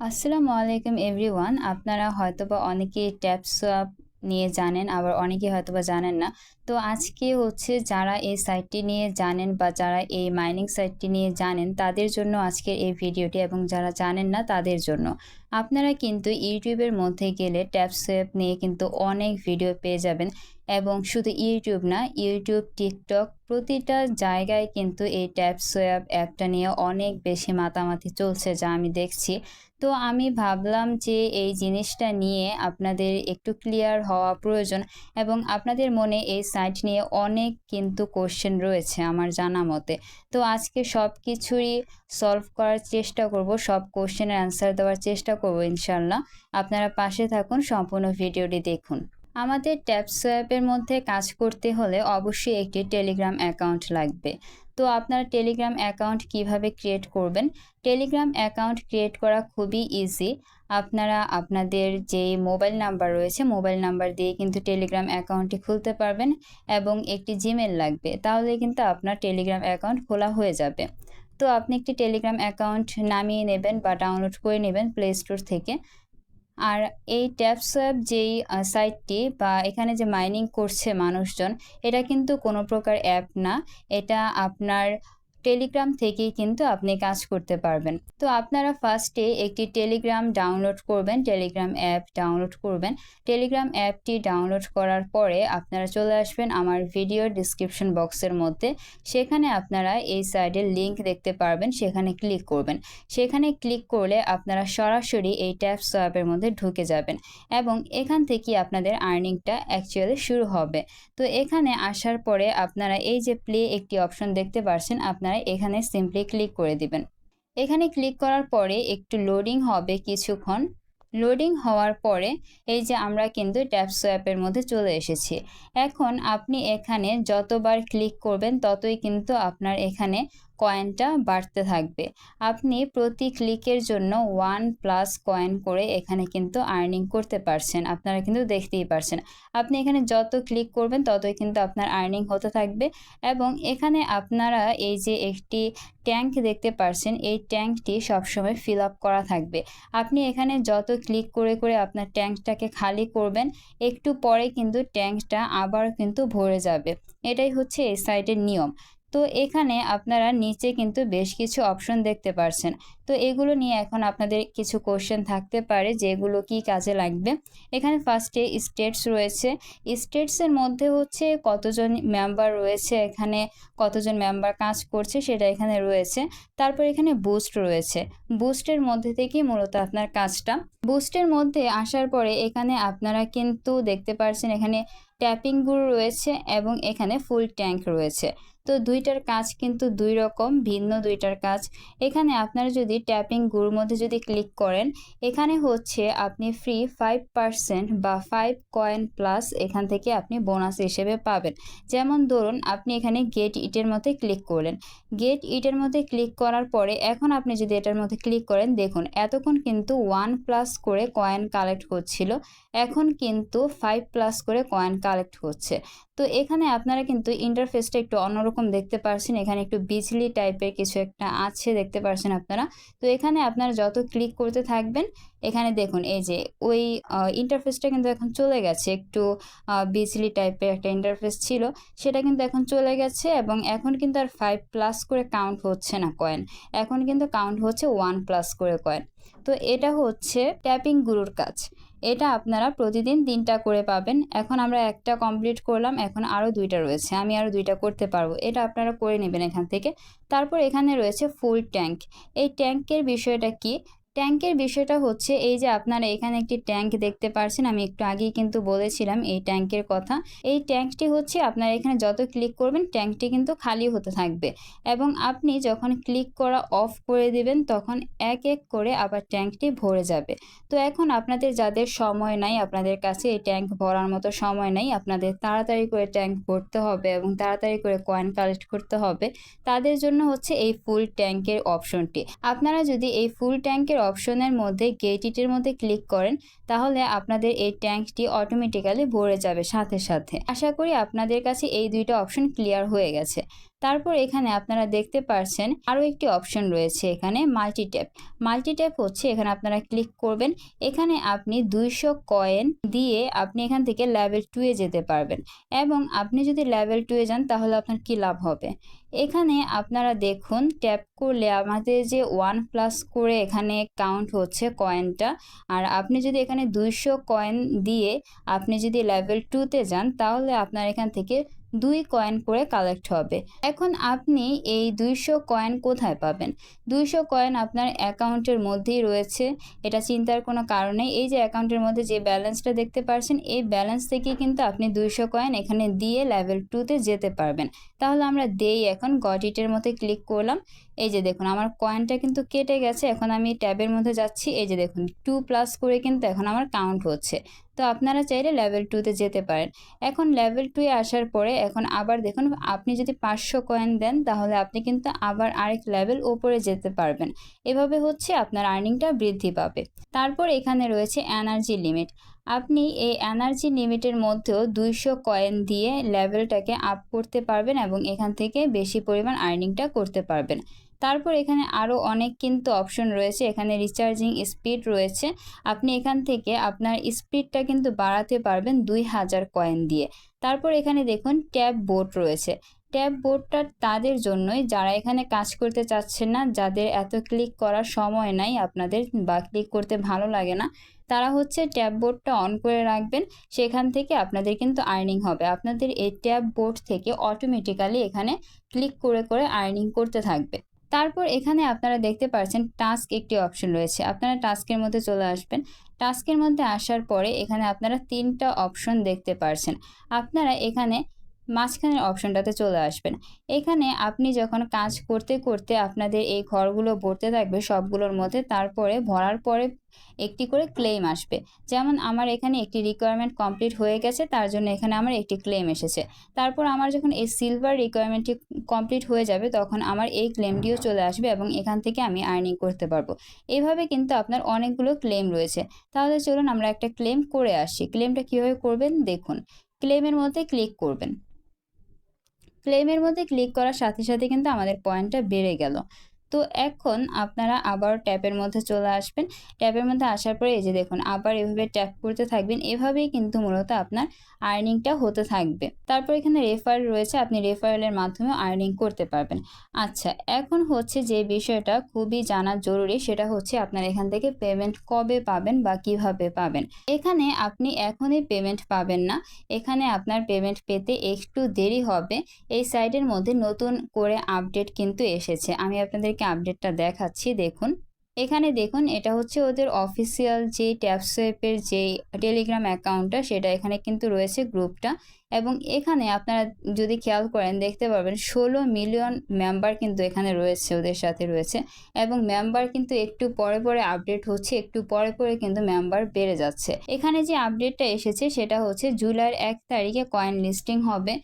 আসসালামু আলাইকুম এভরিওয়ান। আপনারা হয়তোবা অনেকেই ট্যাপ সোয়াপ নিয়ে জানেন, আবার অনেকেই হয়তোবা জানেন না। তো আজকে হচ্ছে যারা এই সাইটটি নিয়ে জানেন বা যারা এই মাইনিং সাইটটি নিয়ে জানেন তাদের জন্য আজকের এই ভিডিওটি, এবং যারা জানেন না তাদের জন্য। আপনারা কিন্তু ইউটিউবের মধ্যে গেলে ট্যাপ সোয়াপ নিয়ে কিন্তু অনেক ভিডিও পেয়ে যাবেন, এবং শুধু ইউটিউব না, ইউটিউব, টিকটক প্রতিটা জায়গায় কিন্তু এই ট্যাপ সোয়াপ অ্যাপটা নিয়ে অনেক বেশি মাতামাতি চলছে, যা আমি দেখছি। তো আমি ভাবলাম যে এই জিনিসটা নিয়ে আপনাদের একটু ক্লিয়ার হওয়া প্রয়োজন, এবং আপনাদের মনে এই সাইট নিয়ে অনেক কিন্তু কোশ্চেন রয়েছে আমার জানা মতে। তো আজকে সব কিছুরই সলভ করার চেষ্টা করব, সব কোশ্চেনের অ্যান্সার দেওয়ার চেষ্টা করব ইনশাল্লাহ। আপনারা পাশে থাকুন, সম্পূর্ণ ভিডিওটি দেখুন। আমাদের ট্যাপ সোয়াপের মধ্যে কাজ করতে হলে অবশ্যই একটি টেলিগ্রাম অ্যাকাউন্ট লাগবে। তো আপনারা টেলিগ্রাম অ্যাকাউন্ট কিভাবে ক্রিয়েট করবেন? টেলিগ্রাম অ্যাকাউন্ট ক্রিয়েট করা খুবই ইজি। আপনারা আপনাদের যে মোবাইল নাম্বার রয়েছে, মোবাইল নাম্বার দিয়ে কিন্তু টেলিগ্রাম অ্যাকাউন্টটি খুলতে পারবেন, এবং একটি জিমেল লাগবে, তাহলে কিন্তু আপনার টেলিগ্রাম অ্যাকাউন্ট খোলা হয়ে যাবে। তো আপনি একটি টেলিগ্রাম অ্যাকাউন্ট নামিয়ে নেবেন বা ডাউনলোড করে নেবেন প্লে স্টোর থেকে। আর এই ট্যাপ সোয়াপ যেই সাইটটি বা এখানে যে মাইনিং করছে মানুষজন, এটা কিন্তু কোনো প্রকার অ্যাপ না। এটা আপনার টেলিগ্রাম থেকেই কিন্তু আপনি কাজ করতে পারবেন। তো আপনারা ফার্স্টে একটি টেলিগ্রাম ডাউনলোড করবেন, টেলিগ্রাম অ্যাপ ডাউনলোড করবেন। টেলিগ্রাম অ্যাপটি ডাউনলোড করার পরে আপনারা চলে আসবেন আমার ভিডিও ডিসক্রিপশন বক্সের মধ্যে। সেখানে আপনারা এই সাইডের লিঙ্ক দেখতে পারবেন, সেখানে ক্লিক করবেন। সেখানে ক্লিক করলে আপনারা সরাসরি এই ট্যাপ সোয়াপের মধ্যে ঢুকে যাবেন, এবং এখান থেকে আপনাদের আর্নিংটা অ্যাকচুয়ালি শুরু হবে। তো এখানে আসার পরে আপনারা এই যে প্লে একটি অপশন দেখতে পাচ্ছেন, আপনারা এখানে সিম্পলি ক্লিক করে দিবেন। এখানে ক্লিক করার পরে একটু লোডিং হবে কিছুক্ষণ। লোডিং হওয়ার পরে এই যে আমরা কিন্তু ট্যাপ সোয়াপের মধ্যে চলে এসেছি। এখন আপনি এখানে যতবার ক্লিক করবেন ততই কিন্তু আপনার এখানে কয়েনটা বাড়তে থাকবে। আপনি প্রতি ক্লিকের জন্য 1+ কয়েন করে এখানে কিন্তু আর্নিং করতে পারছেন, আপনারা কিন্তু দেখতেই পারছেন। আপনি এখানে যত ক্লিক করবেন ততই কিন্তু আপনার আর্নিং হতে থাকবে, এবং এখানে আপনারা এই যে একটি ট্যাঙ্ক দেখতে পারছেন, এই ট্যাঙ্কটি সবসময় ফিল আপ করা থাকবে। আপনি এখানে যত ক্লিক করে করে আপনার ট্যাঙ্কটাকে খালি করবেন, একটু পরে কিন্তু ট্যাঙ্কটা আবার কিন্তু ভরে যাবে। এটাই হচ্ছে এই সাইটের নিয়ম। তো এখানে আপনারা নিচে কিন্তু বেশ কিছু অপশন দেখতে পারছেন। তো এগুলো নিয়ে এখন আপনাদের কিছু কোশ্চেন থাকতে পারে যে এগুলো কি কাজে লাগবে। এখানে ফার্স্টে স্টেটস রয়েছে। স্টেটসের মধ্যে হচ্ছে কতজন মেম্বার রয়েছে, এখানে কতজন মেম্বার কাজ করছে সেটা এখানে রয়েছে। তারপর এখানে বুস্ট রয়েছে। বুস্টের মধ্যে থেকেই মূলত আপনার কাজটা। বুস্টের মধ্যে আসার পরে এখানে আপনারা কিন্তু দেখতে পাচ্ছেন এখানে ট্যাপিংগুলো রয়েছে, এবং এখানে ফুল ট্যাঙ্ক রয়েছে। তো দুইটার কাজ কিন্তু দুই রকম, ভিন্ন দুইটার কাজ। এখানে আপনারা যদি ট্যাপিং গুর মধ্যে যদি ক্লিক করেন, এখানে হচ্ছে আপনি ফ্রি 5% বা 5 কয়েন প্লাস এখান থেকে আপনি বোনাস হিসেবে পাবেন। যেমন ধরুন আপনি এখানে গেট ইটের মধ্যে ক্লিক করলেন। গেট ইটের মধ্যে ক্লিক করার পরে এখন আপনি যদি এটার মধ্যে ক্লিক করেন, দেখুন এতক্ষণ কিন্তু 1+ করে কয়েন কালেক্ট হচ্ছিল, এখন কিন্তু 5+ করে কয়েন কালেক্ট হচ্ছে। তো এখানে আপনারা কিন্তু ইন্টারফেসটা একটু অন্যরকম দেখতে পাচ্ছেন, এখানে একটু বিজলি টাইপের কিছু একটা আছে দেখতে পাচ্ছেন আপনারা। তো এখানে আপনারা যত ক্লিক করতে থাকবেন, এখানে দেখুন এই যে ওই ইন্টারফেসটা কিন্তু এখন চলে গেছে, একটু বিজলি টাইপের একটা ইন্টারফেস ছিল, সেটা কিন্তু এখন চলে গেছে, এবং এখন কিন্তু আর 5+ করে কাউন্ট হচ্ছে না কয়েন, এখন কিন্তু কাউন্ট হচ্ছে 1+ করে কয়েন। তো এটা হচ্ছে ট্যাপিং গুরুর কাজ। এটা আপনারা প্রতিদিন 3টা করে পাবেন। এখন আমরা একটা কমপ্লিট করলাম, এখন আরও 2টা রয়েছে, আমি আরও 2টা করতে পারবো, এটা আপনারা করে নেবেন এখান থেকে। তারপর এখানে রয়েছে ফুল ট্যাঙ্ক। এই ট্যাঙ্কের বিষয়টা কি? ট্যাঙ্কের বিষয়টা হচ্ছে এই যে আপনারা এখানে একটি ট্যাঙ্ক দেখতে পাচ্ছেন, আমি একটু আগেই কিন্তু বলেছিলাম এই ট্যাঙ্কের কথা। এই ট্যাঙ্কটি হচ্ছে আপনারা এখানে যত ক্লিক করবেন ট্যাঙ্কটি কিন্তু খালি হতে থাকবে, এবং আপনি যখন ক্লিক করা অফ করে দিবেন তখন এক এক করে আবার ট্যাঙ্কটি ভরে যাবে। তো এখন আপনাদের যাদের সময় নাই, আপনাদের কাছে এই ট্যাঙ্ক ভরার মতো সময় নাই, আপনাদের তাড়াতাড়ি করে ট্যাঙ্ক ভরতে হবে এবং তাড়াতাড়ি করে কয়েন কালেক্ট করতে হবে, তাদের জন্য হচ্ছে এই ফুল ট্যাঙ্কের অপশনটি। আপনারা যদি এই ফুল ট্যাঙ্কের অপশনের মধ্যে গেট ইটের মধ্যে ক্লিক করেন, তাহলে আপনাদের এই ট্যাঙ্কটি অটোমেটিক্যালি ভরে যাবে সাথে সাথে। আশা করি আপনাদের কাছে এই দুইটা অপশন ক্লিয়ার হয়ে গেছে। তারপর এখানে আপনারা দেখতে পাচ্ছেন আরও একটি অপশন রয়েছে, এখানে মাল্টি ট্যাপ হচ্ছে, এখানে আপনারা ক্লিক করবেন। এখানে আপনি 200 কয়েন দিয়ে আপনি এখান থেকে লেভেল 2 এ যেতে পারবেন। এবং আপনি যদি লেভেল 2 এ যান তাহলে আপনার কি লাভ হবে, এখানে আপনারা দেখুন ট্যাপ করলে আমাদের যে 1+ করে এখানে কাউন্ট হচ্ছে কয়েনটা। আর আপনি যদি এখানে 200 কয়েন দিয়ে আপনি যদি লেভেল 2 তে যান তাহলে আপনার এখান থেকে 2 কয়েন করে কালেক্ট হবে। এখন আপনি এই 200 কয়েন কোথায় পাবেন? 200 কয়েন আপনার অ্যাকাউন্টের মধ্যেই রয়েছে, এটা চিন্তার কোনো কারণ নেই। এই যে অ্যাকাউন্টের মধ্যে যে ব্যালেন্সটা দেখতে পাচ্ছেন, এই ব্যালেন্স থেকে কিন্তু আপনি 200 কয়েন এখানে দিয়ে লেভেল 2 তে যেতে পারবেন। তাহলে আমরা দেই, এখন গট ইটের মধ্যে ক্লিক করলাম। এই যে দেখুন আমার কয়েনটা কিন্তু কেটে গেছে। এখন আমি ট্যাবের মধ্যে যাচ্ছি, এই যে দেখুন 2+ করে কিন্তু এখন আমার কাউন্ট হচ্ছে। তো আপনারা চাইলে লেভেল 2 তে যেতে পারেন। এখন লেভেল 2 এ আসার পরে এখন আবার দেখুন আপনি যদি 500 কয়েন দেন তাহলে আপনি কিন্তু আবার আরেক লেভেল ওপরে যেতে পারবেন। এভাবে হচ্ছে আপনার আর্নিংটা বৃদ্ধি পাবে। তারপর এখানে রয়েছে এনার্জি লিমিট। আপনি এই এনার্জি লিমিটের মধ্যেও 200 কয়েন দিয়ে লেভেলটাকে আপ করতে পারবেন এবং এখান থেকে বেশি পরিমাণ আর্নিংটা করতে পারবেন। তারপর এখানে আরও অনেক কিন্তু অপশন রয়েছে, এখানে রিচার্জিং স্পিড রয়েছে। আপনি এখান থেকে আপনার স্পিডটা কিন্তু বাড়াতে পারবেন 2000 কয়েন দিয়ে। তারপর এখানে দেখুন ট্যাব বোট রয়েছে। ট্যাব বোর্ডটা তাদের জন্যই যারা এখানে কাজ করতে চাচ্ছেন না, যাদের এত ক্লিক করার সময় নাই আপনাদের বা ক্লিক করতে ভালো লাগে না, তারা হচ্ছে ট্যাব বোর্ডটা অন করে রাখবেন। সেখান থেকে আপনাদের কিন্তু আর্নিং হবে। আপনাদের এই ট্যাব বোর্ড থেকে অটোমেটিক্যালি এখানে ক্লিক করে করে আর্নিং করতে থাকবে। তারপর এখানে আপনারা দেখতে পাচ্ছেন টাস্ক একটি অপশন রয়েছে, আপনারা টাস্কের মধ্যে চলে আসবেন। টাস্কের মধ্যে আসার পরে এখানে আপনারা 3টা অপশন দেখতে পাচ্ছেন। আপনারা এখানে মাঝখানের অপশনটাতে চলে আসবেন। এখানে আপনি যখন কাজ করতে করতে আপনাদের এই ঘরগুলো ভরতে থাকবে সবগুলোর মধ্যে, তারপরে ভরার পরে একটি করে ক্লেম আসবে। যেমন আমার এখানে একটি রিকোয়ারমেন্ট কমপ্লিট হয়ে গেছে, তার জন্য এখানে আমার একটি ক্লেম এসেছে। তারপর আমার যখন এই সিলভার রিকোয়ারমেন্টটি কমপ্লিট হয়ে যাবে তখন আমার এই ক্লেমটিও চলে আসবে এবং এখান থেকে আমি আর্নিং করতে পারবো। এইভাবে কিন্তু আপনার অনেকগুলো ক্লেম রয়েছে। তাহলে চলুন আমরা একটা ক্লেম করে আসি। ক্লেমটা কীভাবে করবেন দেখুন, ক্লেমের মধ্যে ক্লিক করবেন। ক্লেমের মধ্যে ক্লিক করার সাথে সাথে কিন্তু আমাদের পয়েন্টটা বেড়ে গেল। তো এখন আপনারা আবার ট্যাপের মধ্যে চলে আসবেন। ট্যাপের মধ্যে আসার পরে এই যে দেখুন আবার এভাবে ট্যাপ করতে থাকবেন। এভাবেই কিন্তু মূলত আপনার আর্নিংটা হতে থাকবে। তারপর এখানে রেফারেল রয়েছে, আপনি রেফারেলের মাধ্যমে আর্নিং করতে পারবেন। আচ্ছা, এখন হচ্ছে যে বিষয়টা খুবই জানা জরুরি, সেটা হচ্ছে আপনার এখান থেকে পেমেন্ট কবে পাবেন বা কিভাবে পাবেন। এখানে আপনি এখনই পেমেন্ট পাবেন না, এখানে আপনার পেমেন্ট পেতে একটু দেরি হবে। এই সাইটের মধ্যে নতুন করে আপডেট কিন্তু এসেছে, আমি আপনাদেরকে আপডেটটা দেখাচ্ছি। দেখুন এখানে দেখুন এটা হচ্ছে ওদের অফিসিয়াল যে ট্যাপসোয়েপের যে টেলিগ্রাম অ্যাকাউন্টটা, সেটা এখানে কিন্তু রয়েছে গ্রুপটা। এবং এখানে আপনারা যদি খেয়াল করেন দেখতে পারবেন 16 মিলিয়ন মেম্বার কিন্তু এখানে রয়েছে, ওদের সাথে রয়েছে। এবং মেম্বার কিন্তু একটু পরে পরে আপডেট হচ্ছে, একটু পরে পরে কিন্তু মেম্বার বেড়ে যাচ্ছে। এখানে যে আপডেটটা এসেছে সেটা হচ্ছে জুলাইয়ের 1 তারিখে কয়েন লিস্টিং হবে।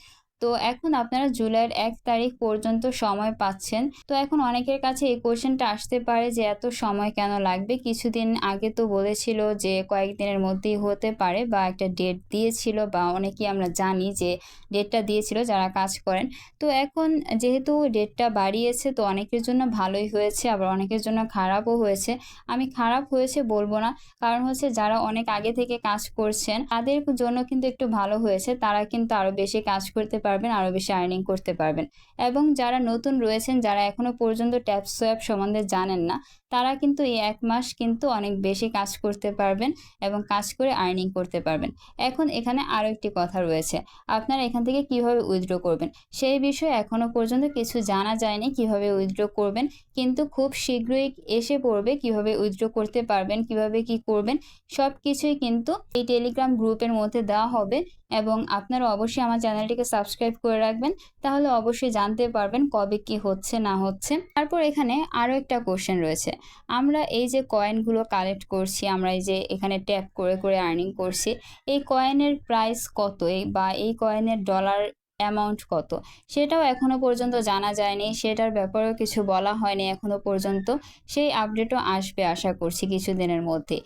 তো এখন আপনারা জুলাইয়ের 1 তারিখ পর্যন্ত সময় পাচ্ছেন। তো এখন অনেকের কাছে এই কোশ্চেনটা আসতে পারে যে এত সময় কেন লাগবে, কিছুদিন আগে তো বলেছিল যে কয়েকদিনের মধ্যেই হতে পারে বা একটা ডেট দিয়েছিল, বা অনেকেই আমরা জানি যে ডেটটা দিয়েছিল যারা কাজ করেন। তো এখন যেহেতু ডেটটা বাড়িয়েছে তো অনেকের জন্য ভালোই হয়েছে, আবার অনেকের জন্য খারাপও হয়েছে। আমি খারাপ হয়েছে বলবো না, কারণ হচ্ছে যারা অনেক আগে থেকে কাজ করছেন তাদের জন্য কিন্তু একটু ভালো হয়েছে, তারা কিন্তু আরও বেশি কাজ করতে পারবেন, আরও বেশি আর্নিং করতে পারবেন। এবং যারা নতুন রয়েছেন, যারা এখনও পর্যন্ত ট্যাপসোয়েপ সম্বন্ধে জানেন না, তারা কিন্তু এই 1 মাস কিন্তু অনেক বেশি কাজ করতে পারবেন এবং কাজ করে আর্নিং করতে পারবেন। এখন এখানে আরও একটি কথা রয়েছে, আপনারা এখান থেকে কিভাবে উইথড্র করবেন সেই বিষয়ে এখনও পর্যন্ত কিছু জানা যায়নি, কিভাবে উইথড্র করবেন, কিন্তু খুব শীঘ্রই এসে পড়বে কিভাবে উইথড্র করতে পারবেন, কিভাবে কি করবেন সব কিছুই কিন্তু এই টেলিগ্রাম গ্রুপের মধ্যে দেওয়া হবে। এবং আপনারা অবশ্যই আমার চ্যানেলটিকে সাবস্ক্রাইব করে রাখবেন, তাহলে অবশ্যই জানতে পারবেন কবে কি হচ্ছে না হচ্ছে। তারপর এখানে আরও একটা কোশ্চেন রয়েছে, আমরা এই যে কয়েনগুলো কালেক্ট করছি, আমরা এই যে এখানে ট্যাপ করে করে আর্নিং করছি, এই কয়েনের প্রাইস কত বা এই কয়েনের ডলার অ্যামাউন্ট কত সেটাও এখনও পর্যন্ত জানা যায়নি, সেটার ব্যাপারেও কিছু বলা হয়নি এখনও পর্যন্ত। সেই আপডেটও আসবে আশা করছি কিছুদিনের মধ্যে।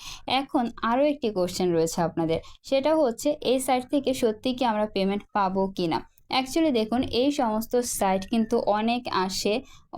এখন আরও একটি কোশ্চেন রয়েছে আপনাদের, সেটা হচ্ছে এই সাইট থেকে সত্যি কি আমরা পেমেন্ট পাবো কি না। অ্যাকচুয়ালি দেখুন এই সমস্ত সাইট কিন্তু অনেক আসে,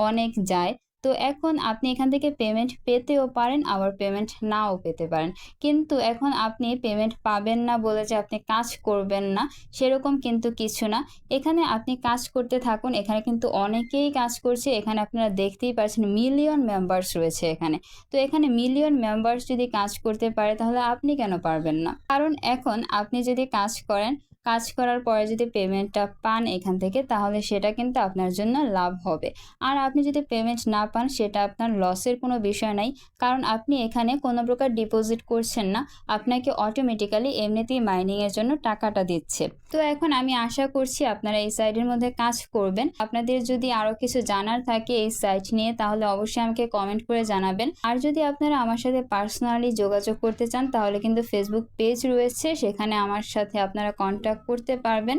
অনেক যায়। তো এখন আপনি এখান থেকে পেমেন্ট পেতেও পারেন, আবার পেমেন্ট নাও পেতে পারেন। কিন্তু এখন আপনি পেমেন্ট পাবেন না বলে যে আপনি কাজ করবেন না, সেরকম কিন্তু কিছু না। এখানে আপনি কাজ করতে থাকুন। এখানে কিন্তু অনেকেই কাজ করছে। এখানে আপনারা দেখতেই পাচ্ছেন মিলিয়ন মেম্বার্স রয়েছে এখানে। তো এখানে মিলিয়ন মেম্বার্স যদি কাজ করতে পারে তাহলে আপনি কেন পারবেন না? কারণ এখন আপনি যদি কাজ করেন, কাজ করার পরে যদি পেমেন্টটা পান এখান থেকে তাহলে সেটা কিন্তু আপনার জন্য লাভ হবে। আর আপনি যদি পেমেন্ট না পান সেটা আপনার লসের কোনো বিষয় নাই। কারণ আপনি এখানে কোনো প্রকার ডিপোজিট করছেন না। আপনাকে অটোমেটিক্যালি এমনিতেই মাইনিং এর জন্য টাকাটা দিচ্ছে। তো এখন আমি আশা করছি আপনারা এই সাইটের মধ্যে কাজ করবেন। আপনাদের যদি আরো কিছু জানার থাকে এই সাইট নিয়ে তাহলে অবশ্যই আমাকে কমেন্ট করে জানাবেন। আর যদি আপনারা আমার সাথে পার্সোনালি যোগাযোগ করতে চান তাহলে কিন্তু ফেসবুক পেজ রয়েছে, সেখানে আমার সাথে আপনারা কন্ট্যাক্ট করতে পারবেন।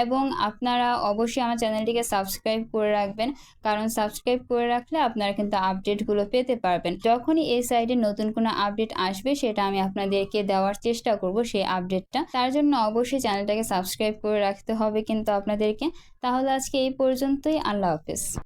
এবং আপনারা অবশ্যই আমার চ্যানেলটিকে সাবস্ক্রাইব করে রাখবেন, কারণ সাবস্ক্রাইব করে রাখলে আপনারা কিন্তু আপডেটগুলো পেতে পারবেন। যখনই এই সাইটে নতুন কোনো আপডেট আসবে সেটা আমি আপনাদেরকে দেওয়ার চেষ্টা করব সেই আপডেটটা। তার জন্য অবশ্যই চ্যানেলটাকে সাবস্ক্রাইব করে রাখতে হবে কিন্তু আপনাদেরকে। তাহলে আজকে এই পর্যন্তই। আল্লাহ হাফেজ।